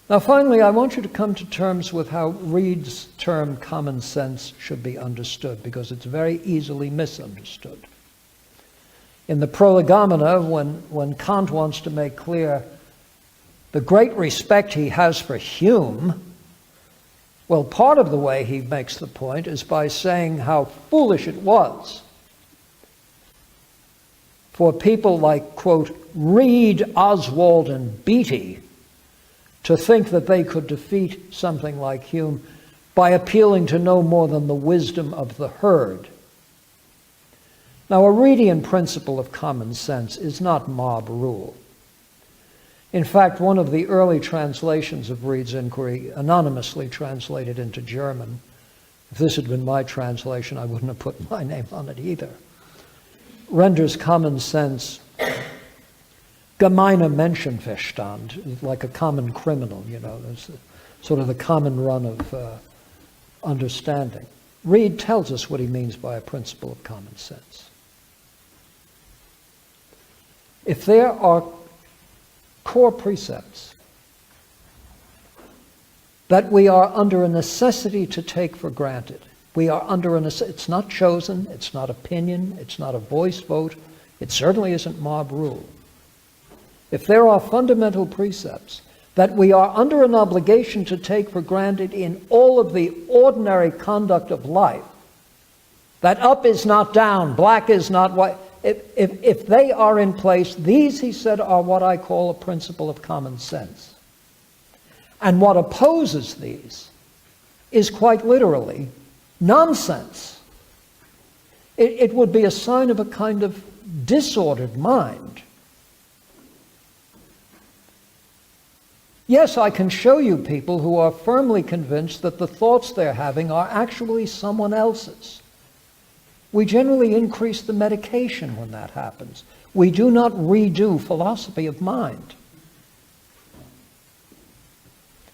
Now finally, I want you to come to terms with how Reid's term common sense should be understood, because it's very easily misunderstood. In the Prolegomena, when Kant wants to make clear the great respect he has for Hume, well, part of the way he makes the point is by saying how foolish it was for people like, quote, Reid, Oswald, and Beattie to think that they could defeat something like Hume by appealing to no more than the wisdom of the herd. Now, a Reidian principle of common sense is not mob rule. In fact, one of the early translations of Reid's inquiry, anonymously translated into German, if this had been my translation, I wouldn't have put my name on it either, renders common sense gemeiner Menschenverstand, like a common criminal, there's sort of the common run of understanding. Reid tells us what he means by a principle of common sense. If there are core precepts that we are under a necessity to take for granted, it's not chosen, it's not opinion, it's not a voice vote, it certainly isn't mob rule. If there are fundamental precepts that we are under an obligation to take for granted in all of the ordinary conduct of life, that up is not down, black is not white, if they are in place, these, he said, are what I call a principle of common sense. And what opposes these is quite literally nonsense. It would be a sign of a kind of disordered mind. Yes, I can show you people who are firmly convinced that the thoughts they're having are actually someone else's. We generally increase the medication when that happens. We do not redo philosophy of mind.